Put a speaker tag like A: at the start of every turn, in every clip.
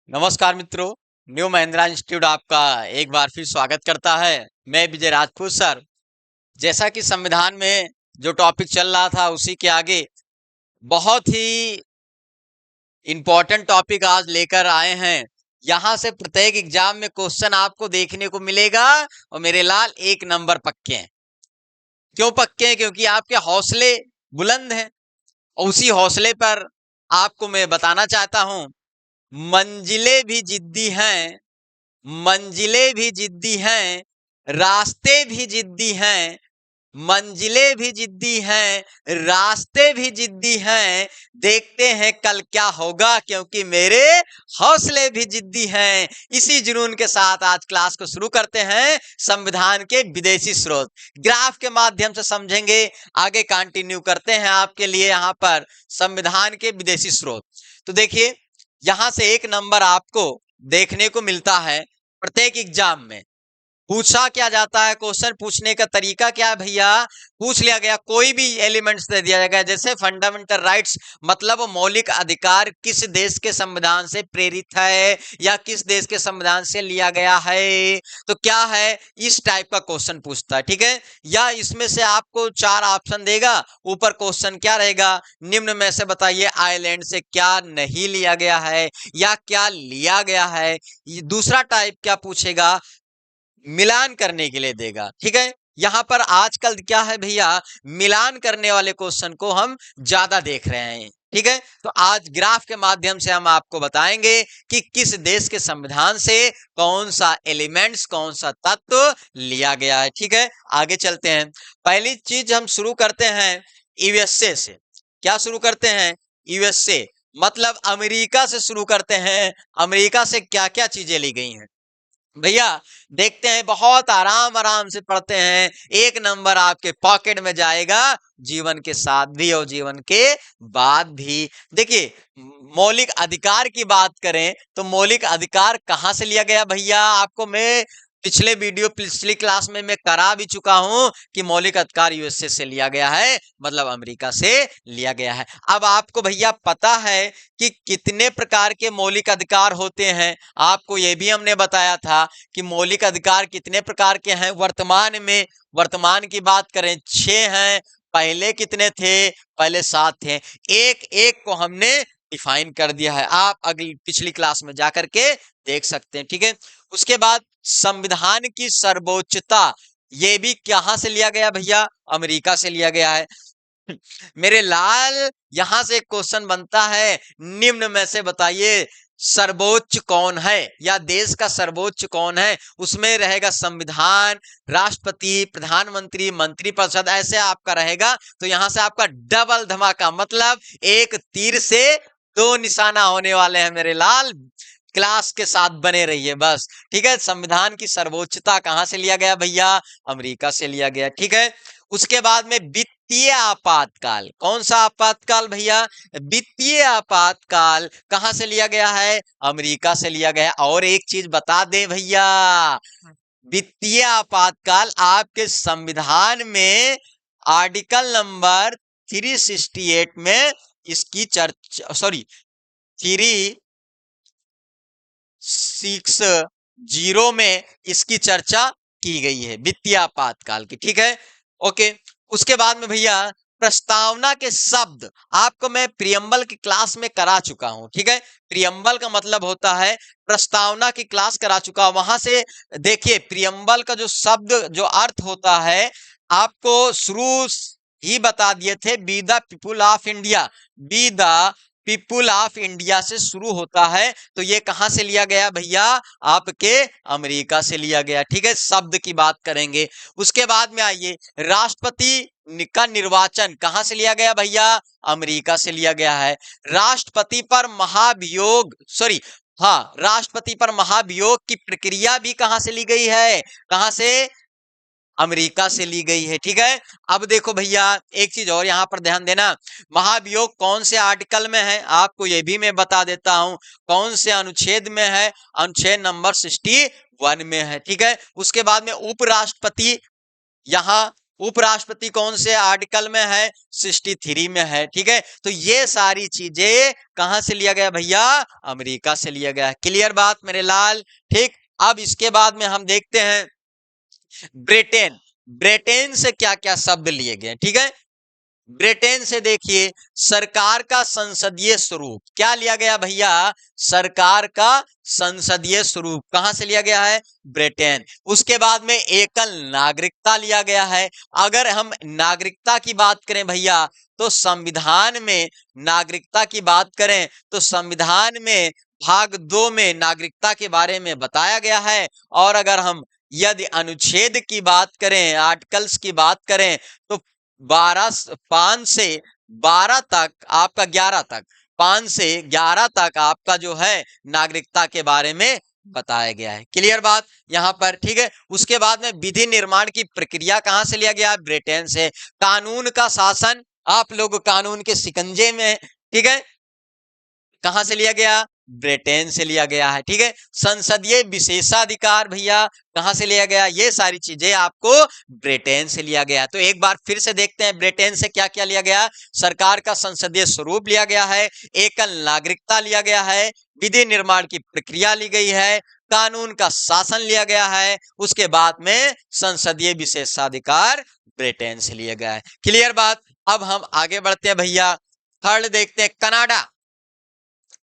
A: नमस्कार मित्रों। New Mahindra institute आपका एक बार फिर स्वागत करता है। मैं विजय राजपूत सर। जैसा कि संविधान में जो टॉपिक चल रहा था उसी के आगे बहुत ही इम्पोर्टेंट टॉपिक आज लेकर आए हैं। यहाँ से प्रत्येक एग्जाम में क्वेश्चन आपको देखने को मिलेगा और मेरे लाल एक नंबर पक्के हैं। क्यों पक्के हैं? क्योंकि आपके हौसले बुलंद हैं और उसी हौसले पर आपको मैं बताना चाहता हूं, मंजिलें भी जिद्दी हैं, मंजिलें भी जिद्दी हैं, रास्ते भी जिद्दी हैं, मंजिलें भी जिद्दी हैं, रास्ते भी जिद्दी हैं। देखते हैं कल क्या होगा, क्योंकि मेरे हौसले भी जिद्दी हैं। इसी जुनून के साथ आज क्लास को शुरू करते हैं। संविधान के विदेशी स्रोत ग्राफ के माध्यम से समझेंगे। आगे कंटिन्यू करते हैं आपके लिए यहाँ पर संविधान के विदेशी स्रोत। तो देखिए, यहां से एक नंबर आपको देखने को मिलता है प्रत्येक एग्जाम में। पूछा क्या जाता है, क्वेश्चन पूछने का तरीका क्या है भैया? पूछ लिया गया, कोई भी एलिमेंट्स दे दिया जाएगा, जैसे फंडामेंटल राइट्स मतलब मौलिक अधिकार किस देश के संविधान से प्रेरित है या किस देश के संविधान से लिया गया है, तो क्या है, इस टाइप का क्वेश्चन पूछता है। ठीक है, या इसमें से आपको 4 ऑप्शन देगा। ऊपर क्वेश्चन क्या रहेगा, निम्न में से बताइए आइलैंड से क्या नहीं लिया गया है या क्या लिया गया है। दूसरा टाइप क्या पूछेगा, मिलान करने के लिए देगा। ठीक है, यहां पर आजकल क्या है भैया, मिलान करने वाले क्वेश्चन को हम ज्यादा देख रहे हैं। ठीक है, तो आज ग्राफ के माध्यम से हम आपको बताएंगे कि किस देश के संविधान से कौन सा एलिमेंट्स, कौन सा तत्व लिया गया है। ठीक है, आगे चलते हैं। पहली चीज हम शुरू करते हैं यूएसए से। क्या शुरू करते हैं? यूएसए मतलब अमेरिका से शुरू करते हैं। अमेरिका से क्या क्या चीजें ली गई हैं भैया, देखते हैं। बहुत आराम आराम से पढ़ते हैं, एक नंबर आपके पॉकेट में जाएगा, जीवन के साथ भी और जीवन के बाद भी। देखिए, मौलिक अधिकार की बात करें तो मौलिक अधिकार कहां से लिया गया भैया? आपको मैं पिछले वीडियो, पिछली क्लास में मैं करा भी चुका हूं कि मौलिक अधिकार यूएसए से लिया गया है, मतलब अमेरिका से लिया गया है। अब आपको भैया पता है कि कितने प्रकार के मौलिक अधिकार होते हैं? आपको यह भी हमने बताया था कि मौलिक अधिकार कितने प्रकार के हैं। वर्तमान की बात करें 6 हैं। पहले कितने थे? पहले 7 थे। एक एक को हमने डिफाइन कर दिया है, आप अगली पिछली क्लास में जाकर के देख सकते हैं। ठीक है, उसके बाद संविधान की सर्वोच्चता, ये भी कहां से लिया गया भैया? अमेरिका से लिया गया है। मेरे लाल, यहां से एक क्वेश्चन बनता है, निम्न में से बताइए सर्वोच्च कौन है या देश का सर्वोच्च कौन है? उसमें रहेगा संविधान, राष्ट्रपति, प्रधानमंत्री, मंत्रिपरिषद, ऐसे आपका रहेगा। तो यहां से आपका डबल धमाका, मतलब एक तीर से 2 निशाना होने वाले हैं मेरे लाल। क्लास के साथ बने रहिए बस। ठीक है, संविधान की सर्वोच्चता कहां से लिया गया भैया? अमेरिका से लिया गया। ठीक है, उसके बाद में वित्तीय आपातकाल, कौन सा आपातकाल भैया? वित्तीय आपातकाल कहां से लिया गया है? अमेरिका से लिया गया। और एक चीज बता दे भैया, वित्तीय आपातकाल आपके संविधान में आर्टिकल नंबर 368 में इसकी चर्चा, सॉरी 360 में इसकी चर्चा की गई है, वित्तीय आपातकाल की। ठीक है, ओके। उसके बाद में भैया प्रस्तावना के शब्द आपको मैं प्रियम्बल की क्लास में करा चुका हूं। ठीक है, प्रियम्बल का मतलब होता है प्रस्तावना की क्लास करा चुका हूं। वहां से देखिए, प्रियम्बल का जो शब्द, जो अर्थ होता है, आपको शुरू ही बता दिए थे, be the people of India. Be the people of India से शुरू होता है। तो ये कहां से लिया गया भैया? आपके अमेरिका से लिया गया। ठीक है, शब्द की बात करेंगे। उसके बाद में आइए, राष्ट्रपति का निर्वाचन कहां से लिया गया भैया? अमेरिका से लिया गया है। राष्ट्रपति पर महाभियोग, सॉरी, हाँ, राष्ट्रपति पर महाभियोग की प्रक्रिया भी कहां से ली गई है? कहां से? अमेरिका से ली गई है। ठीक है, अब देखो भैया, एक चीज और यहां पर ध्यान देना, महाभियोग कौन से आर्टिकल में है आपको ये भी मैं बता देता हूं, कौन से अनुच्छेद में है? अनुच्छेद नंबर 61 में है। ठीक है, उसके बाद में उपराष्ट्रपति, यहाँ उपराष्ट्रपति कौन से आर्टिकल में है? 63 में है। ठीक है, तो ये सारी चीजें कहां से लिया गया भैया? अमेरिका से लिया गया है। क्लियर बात मेरे लाल? ठीक, अब इसके बाद में हम देखते हैं ब्रिटेन। ब्रिटेन से क्या क्या शब्द लिए गए? ठीक है, ब्रिटेन से देखिए, सरकार का संसदीय स्वरूप क्या लिया गया भैया? सरकार का संसदीय स्वरूप कहां से लिया गया है? ब्रिटेन। उसके बाद में एकल नागरिकता लिया गया है। अगर हम नागरिकता की बात करें भैया, तो संविधान में नागरिकता की बात करें तो संविधान में भाग 2 में नागरिकता के बारे में बताया गया है। और अगर हम यदि अनुच्छेद की बात करें, आर्टिकल्स की बात करें, तो 5 से 12 तक आपका, 11 तक, 5 से 11 तक आपका जो है नागरिकता के बारे में बताया गया है। क्लियर बात यहां पर? ठीक है, उसके बाद में विधि निर्माण की प्रक्रिया कहां से लिया गया? ब्रिटेन से। कानून का शासन, आप लोग कानून के शिकंजे में, ठीक है, कहां से लिया गया? ब्रिटेन से लिया गया है। ठीक है, संसदीय विशेषाधिकार भैया कहां से लिया गया? ये सारी चीजें आपको ब्रिटेन से लिया गया। तो एक बार फिर से देखते हैं ब्रिटेन से क्या क्या लिया गया। सरकार का संसदीय स्वरूप लिया गया है, एकल नागरिकता लिया गया है, विधि निर्माण की प्रक्रिया ली गई है, कानून का शासन लिया गया है, उसके बाद में संसदीय विशेषाधिकार ब्रिटेन से लिया गया है। क्लियर बात? अब हम आगे बढ़ते हैं भैया, थर्ड देखते हैं कनाडा।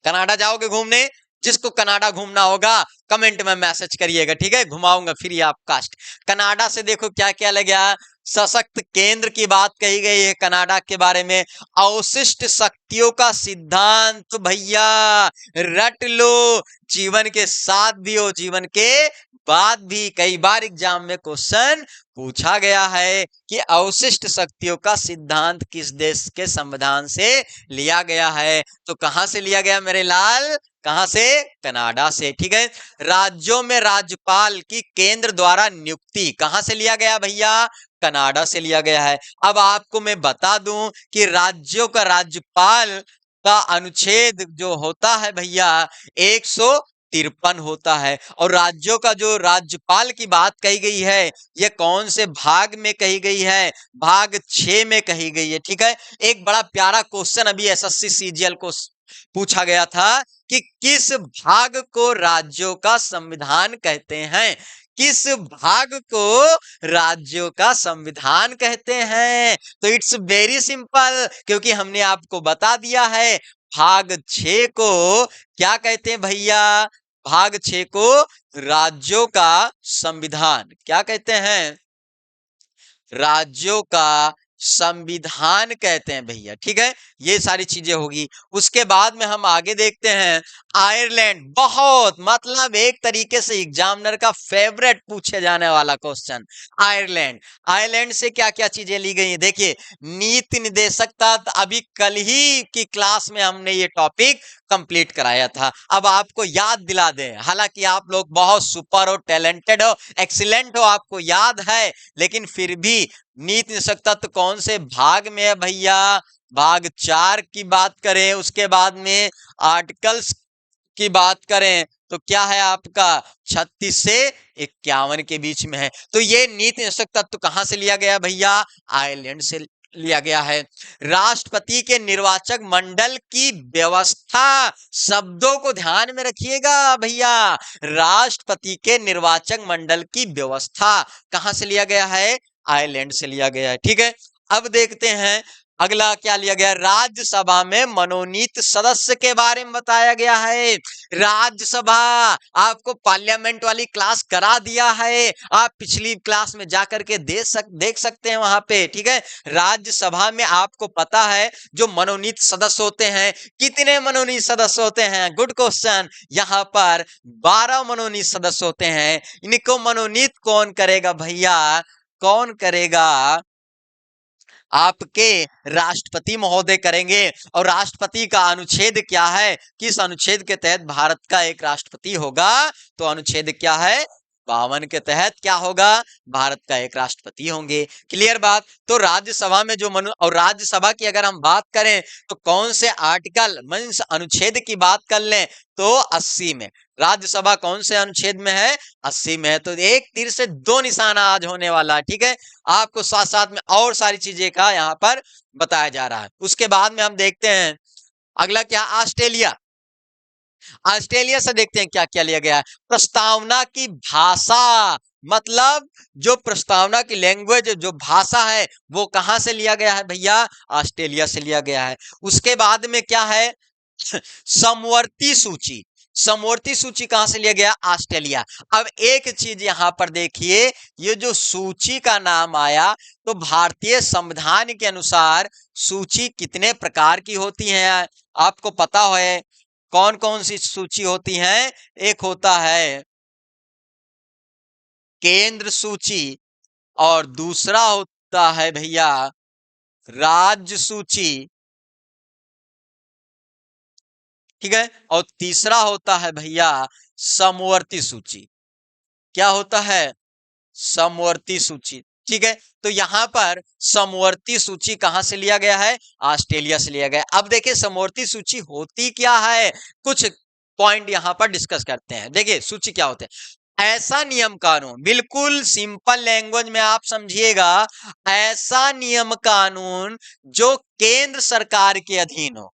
A: कनाडा जाओगे घूमने? जिसको कनाडा घूमना होगा कमेंट में मैसेज करिएगा। ठीक है, घुमाऊंगा फ्री ऑफ कास्ट। कनाडा से देखो क्या क्या लग गया। सशक्त केंद्र की बात कही गई है कनाडा के बारे में। अवशिष्ट शक्तियों का सिद्धांत भैया रट लो, जीवन के साथ भी हो जीवन के बाद भी। कई बार एग्जाम में क्वेश्चन पूछा गया है कि अवशिष्ट शक्तियों का सिद्धांत किस देश के संविधान से लिया गया है? तो कहां से लिया गया मेरे लाल? कहां से? कनाडा से। ठीक है, राज्यों में राज्यपाल की केंद्र द्वारा नियुक्ति कहां से लिया गया भैया? कनाडा से लिया गया है। अब आपको मैं बता दूं कि राज्यों का राज्यपाल का अनुच्छेद जो होता है भैया 153 होता है। और राज्यों का जो राज्यपाल की बात कही गई है, ये कौन से भाग में कही गई है? भाग 6 में कही गई है। ठीक है, एक बड़ा प्यारा क्वेश्चन अभी एसएससी सीजीएल को पूछा गया था कि किस भाग को राज्यों का संविधान कहते हैं? किस भाग को राज्यों का संविधान कहते हैं? तो इट्स वेरी सिंपल, क्योंकि हमने आपको बता दिया है भाग 6 को क्या कहते हैं भैया? भाग 6 को राज्यों का संविधान क्या कहते हैं? राज्यों का संविधान कहते हैं भैया। ठीक है, ये सारी चीजें होगी। उसके बाद में हम आगे देखते हैं आयरलैंड। बहुत मतलब एक तरीके से एग्जामिनर का फेवरेट पूछे जाने वाला क्वेश्चन, आयरलैंड। आयरलैंड से क्या क्या चीजें ली गई हैं? देखिए, नीति निर्देशकता, अभी कल ही की क्लास में हमने ये टॉपिक कंप्लीट कराया था। अब आपको याद दिला दें, हालांकि आप लोग बहुत सुपर हो, टैलेंटेड हो, एक्सीलेंट हो, आपको याद है, लेकिन फिर भी नीति निषेध तत्व कौन से भाग में है भैया? भाग 4 की बात करें, उसके बाद में आर्टिकल्स की बात करें तो क्या है आपका 36 से 51 के बीच में है। तो ये नीति निषेध तत्व कहां से लिया गया भैया? आयरलैंड से लिया गया है। राष्ट्रपति के निर्वाचक मंडल की व्यवस्था, शब्दों को ध्यान में रखिएगा भैया। राष्ट्रपति के निर्वाचक मंडल की व्यवस्था कहां से लिया गया है? आयरलैंड से लिया गया है। ठीक है, अब देखते हैं अगला क्या लिया गया। राज्यसभा में मनोनीत सदस्य के बारे में बताया गया है। राज्यसभा आपको पार्लियामेंट वाली क्लास करा दिया है, आप पिछली क्लास में जाकर के देख सकते हैं वहां पे। ठीक है, राज्यसभा में आपको पता है जो मनोनीत सदस्य होते हैं, कितने मनोनीत सदस्य होते हैं? Good question. यहाँ पर 12 मनोनीत सदस्य होते हैं। इनको मनोनीत कौन करेगा भैया? कौन करेगा? आपके राष्ट्रपति महोदय करेंगे। और राष्ट्रपति का अनुच्छेद क्या है? किस अनुच्छेद के तहत भारत का एक राष्ट्रपति होगा? तो अनुच्छेद क्या है? 52 के तहत क्या होगा, भारत का एक राष्ट्रपति होंगे। क्लियर बात। तो राज्यसभा में जो और राज्यसभा की अगर हम बात करें तो कौन से आर्टिकल मींस अनुच्छेद की बात कर लें तो 80 में। राज्यसभा कौन से अनुच्छेद में है, 80 में है। तो एक तीर से दो निशाना आज होने वाला है। ठीक है, आपको साथ साथ में और सारी चीजें का यहाँ पर बताया जा रहा है। उसके बाद में हम देखते हैं अगला क्या, ऑस्ट्रेलिया। ऑस्ट्रेलिया से देखते हैं क्या क्या लिया गया है। प्रस्तावना की भाषा, मतलब जो प्रस्तावना की लैंग्वेज, जो भाषा है वो कहां से लिया गया है भैया, ऑस्ट्रेलिया से लिया गया है। उसके बाद में क्या है, समवर्ती सूची। समवर्ती सूची कहां से लिया गया, ऑस्ट्रेलिया। अब एक चीज यहां पर देखिए, ये जो सूची का नाम आया तो भारतीय संविधान के अनुसार सूची कितने प्रकार की होती है आपको पता है, कौन कौन सी सूची होती है। एक होता है केंद्र सूची और दूसरा होता है भैया राज्य सूची, ठीक है, और तीसरा होता है भैया समवर्ती सूची। क्या होता है, समवर्ती सूची। ठीक है, तो यहां पर समवर्ती सूची कहां से लिया गया है, ऑस्ट्रेलिया से लिया गया। अब देखिए समवर्ती सूची होती क्या है, कुछ पॉइंट यहां पर डिस्कस करते हैं। देखिए सूची क्या होते हैं, ऐसा नियम कानून, बिल्कुल सिंपल लैंग्वेज में आप समझिएगा, ऐसा नियम कानून जो केंद्र सरकार के अधीन हो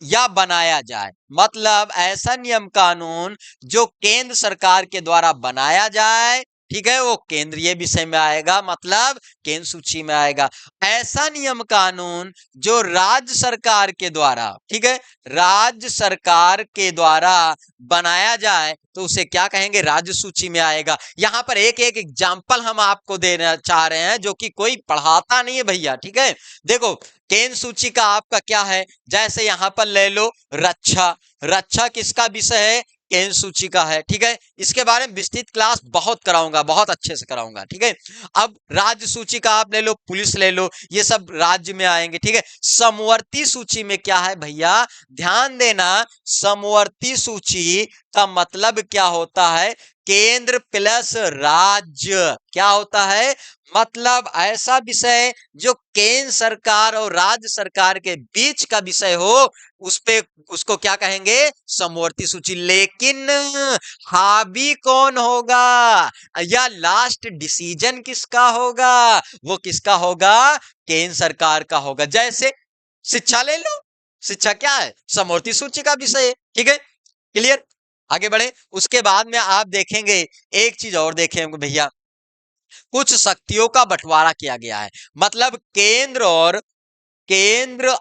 A: या बनाया जाए, मतलब ऐसा नियम कानून जो केंद्र सरकार के द्वारा बनाया जाए, ठीक है, वो केंद्रीय विषय में आएगा, मतलब केंद्र सूची में आएगा। ऐसा नियम कानून जो राज्य सरकार के द्वारा, ठीक है, राज्य सरकार के द्वारा बनाया जाए तो उसे क्या कहेंगे, राज्य सूची में आएगा। यहां पर एक एक एग्जाम्पल हम आपको देना चाह रहे हैं जो कि कोई पढ़ाता नहीं है भैया। ठीक है, देखो केंद्र सूची का आपका क्या है, जैसे यहां पर ले लो रक्षा। रक्षा किसका विषय है, केंद्र सूची का है। ठीक है, इसके बारे में विस्तृत क्लास बहुत कराऊंगा, बहुत अच्छे से कराऊंगा। ठीक है, अब राज्य सूची का आप ले लो, पुलिस ले लो, ये सब राज्य में आएंगे। ठीक है, समवर्ती सूची में क्या है भैया, ध्यान देना, समवर्ती सूची का मतलब क्या होता है, केंद्र प्लस राज्य। क्या होता है, मतलब ऐसा विषय जो केंद्र सरकार और राज्य सरकार के बीच का विषय हो, उस पे उसको क्या कहेंगे, समवर्ती सूची। लेकिन हावी कौन होगा या लास्ट डिसीजन किसका होगा, वो किसका होगा, केंद्र सरकार का होगा। जैसे शिक्षा ले लो, शिक्षा क्या है, समवर्ती सूची का विषय है। ठीक है, क्लियर, आगे बढ़े। उसके बाद में आप देखेंगे एक चीज और देखेंगे भैया, कुछ शक्तियों का बंटवारा किया गया है, मतलब केंद्र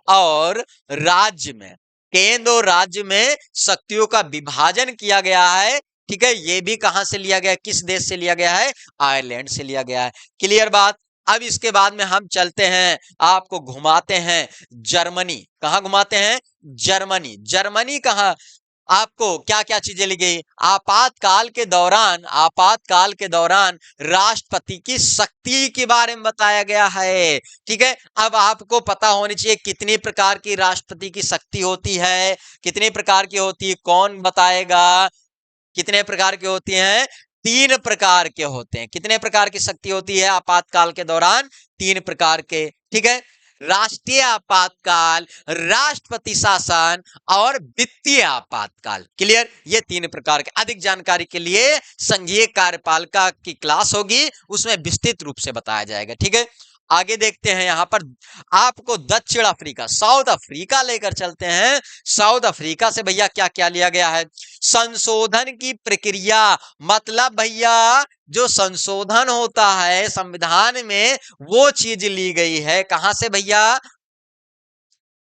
A: और राज्य में, केंद्र और राज्य में शक्तियों का विभाजन किया गया है। ठीक है, ये भी कहां से लिया गया, किस देश से लिया गया है, आयरलैंड से लिया गया है। क्लियर बात। अब इसके बाद में हम चलते हैं, आपको घुमाते हैं जर्मनी। कहां घुमाते हैं, जर्मनी। जर्मनी कहां, आपको क्या क्या चीजें ली गई, आपातकाल के दौरान, आपातकाल के दौरान राष्ट्रपति की शक्ति के बारे में बताया गया है। ठीक है, अब आपको पता होनी चाहिए कितनी प्रकार की राष्ट्रपति की शक्ति होती है, कितनी प्रकार की होती है, कौन बताएगा, कितने प्रकार की होती हैं, 3 प्रकार के होते हैं। कितने प्रकार की शक्ति होती है आपातकाल के दौरान, 3 प्रकार के। ठीक है, राष्ट्रीय आपातकाल, राष्ट्रपति शासन और वित्तीय आपातकाल। क्लियर, ये 3 प्रकार के। अधिक जानकारी के लिए संघीय कार्यपालिका की क्लास होगी, उसमें विस्तृत रूप से बताया जाएगा। ठीक है, आगे देखते हैं, यहां पर आपको दक्षिण अफ्रीका, साउथ अफ्रीका लेकर चलते हैं। साउथ अफ्रीका से भैया क्या क्या लिया गया है, संशोधन की प्रक्रिया, मतलब भैया जो संशोधन होता है संविधान में वो चीज ली गई है, कहां से भैया,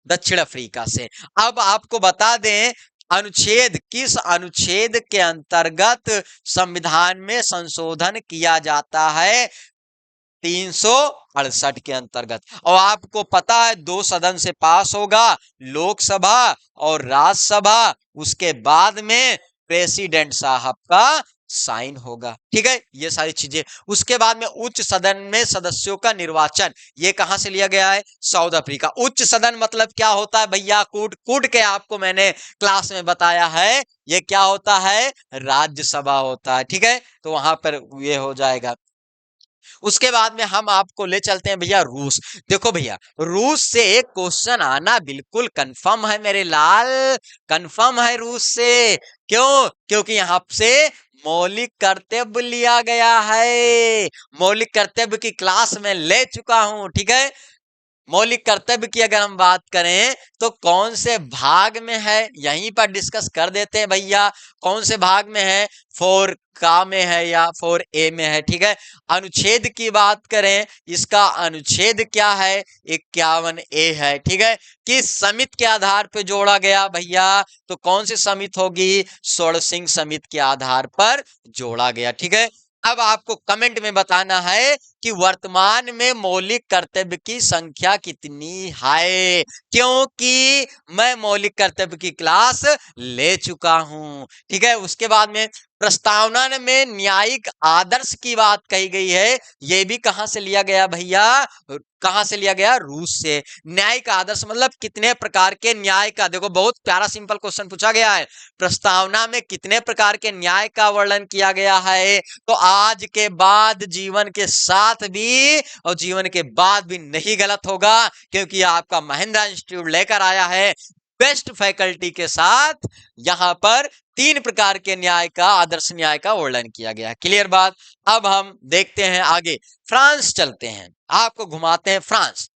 A: दक्षिण अफ्रीका से। अब आपको बता दें अनुच्छेद, किस अनुच्छेद के अंतर्गत संविधान में संशोधन किया जाता है, 368 के अंतर्गत। और आपको पता है 2 सदन से पास होगा, लोकसभा और राज्यसभा, उसके बाद में प्रेसिडेंट साहब का साइन होगा। ठीक है, ये सारी चीजें। उसके बाद में उच्च सदन में सदस्यों का निर्वाचन, ये कहां से लिया गया है? South Africa. उच्च सदन मतलब क्या होता है भैया? कूट कूट के आपको मैंने क्लास में बताया है, ये क्या होता है? राज्यसभा होता है। ठीक है, तो वहां पर ये हो जाएगा। उसके बाद में हम आपको ले चलते हैं भैया रूस। देखो भैया, रूस से एक क्वेश्चन आना बिल्कुल कंफर्म है मेरे लाल, कंफर्म है रूस से। क्यों? क्योंकि यहां से मौलिक कर्तव्य लिया गया है। मौलिक कर्तव्य की क्लास में ले चुका हूं। ठीक है, मौलिक कर्तव्य की अगर हम बात करें तो कौन से भाग में है, यहीं पर डिस्कस कर देते हैं भैया। कौन से भाग में है? 4 में है या 4A में है। ठीक है, अनुच्छेद की बात करें, इसका अनुच्छेद क्या है? 51A है। ठीक है, किस समिति के आधार पर जोड़ा गया भैया? तो कौन सी समिति होगी? षोडशिंग समिति के आधार पर जोड़ा गया। ठीक है, अब आपको कमेंट में बताना है कि वर्तमान में मौलिक कर्तव्य की संख्या कितनी है, क्योंकि मैं मौलिक कर्तव्य की क्लास ले चुका हूं। ठीक है, उसके बाद में प्रस्तावना में न्यायिक आदर्श की बात कही गई है। यह भी कहां से लिया गया भैया? कहां से लिया गया? रूस से। न्यायिक आदर्श मतलब कितने प्रकार के न्याय का, देखो बहुत प्यारा सिंपल क्वेश्चन पूछा गया है। प्रस्तावना में कितने प्रकार के न्याय का वर्णन किया गया है? तो आज के बाद जीवन के साथ भी और जीवन के बाद भी नहीं गलत होगा, क्योंकि आपका महिंद्रा इंस्टीट्यूट लेकर आया है बेस्ट फैकल्टी के साथ। यहां पर 3 प्रकार के न्याय का, आदर्श न्याय का वर्णन किया गया है। क्लियर बात? अब हम देखते हैं आगे, फ्रांस चलते हैं, आपको घुमाते हैं फ्रांस।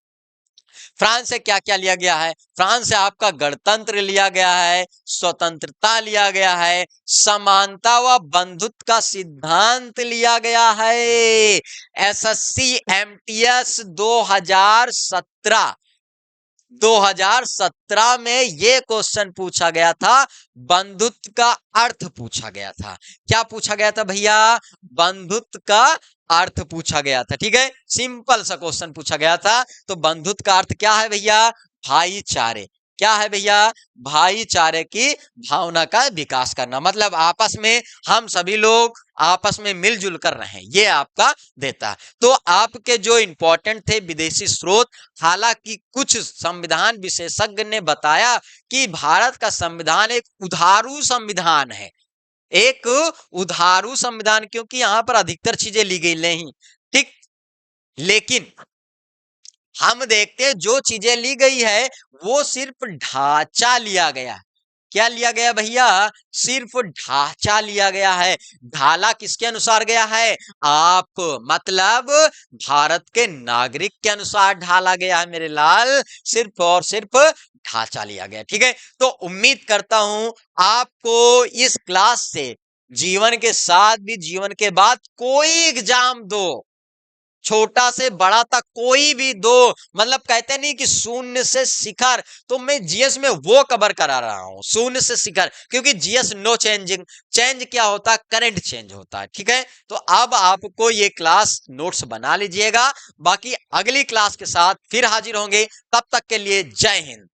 A: फ्रांस से क्या क्या लिया गया है? फ्रांस से आपका गणतंत्र लिया गया है, स्वतंत्रता लिया गया है, समानता व बंधुत्व का सिद्धांत लिया गया है। एसएससी एमटीएस 2017 में ये क्वेश्चन पूछा गया था, बंधुत्व का अर्थ पूछा गया था। क्या पूछा गया था भैया? बंधुत्व का अर्थ पूछा गया था। ठीक है, सिंपल सा क्वेश्चन पूछा गया था। तो बंधुत्व का अर्थ क्या है भैया? भाईचारे। क्या है भैया? भाईचारे की भावना का विकास करना, मतलब आपस में हम सभी लोग आपस में मिलजुल कर रहे हैं, ये आपका देता है। तो आपके जो इंपॉर्टेंट थे विदेशी स्रोत, हालांकि कुछ संविधान विशेषज्ञ ने बताया कि भारत का संविधान एक उधारू संविधान है, एक उधारू संविधान, क्योंकि यहां पर अधिकतर चीजें ली गई नहीं। ठीक, लेकिन हम देखते हैं जो चीजें ली गई है वो सिर्फ ढांचा लिया गया है। क्या लिया गया भैया? सिर्फ ढांचा लिया गया है। ढाला किसके अनुसार गया है? आप मतलब भारत के नागरिक के अनुसार ढाला गया है मेरे लाल, सिर्फ और सिर्फ ढांचा लिया गया। ठीक है, तो उम्मीद करता हूं आपको इस क्लास से जीवन के साथ भी, जीवन के बाद कोई एग्जाम दो, छोटा से बड़ा तक कोई भी दो, मतलब कहते नहीं कि शून्य से शिखर, तो मैं जीएस में वो कवर करा रहा हूं, शून्य से शिखर, क्योंकि जीएस नो चेंजिंग, चेंज क्या होता है? करंट चेंज होता है। ठीक है, तो अब आपको ये क्लास नोट्स बना लीजिएगा, बाकी अगली क्लास के साथ फिर हाजिर होंगे, तब तक के लिए जय हिंद।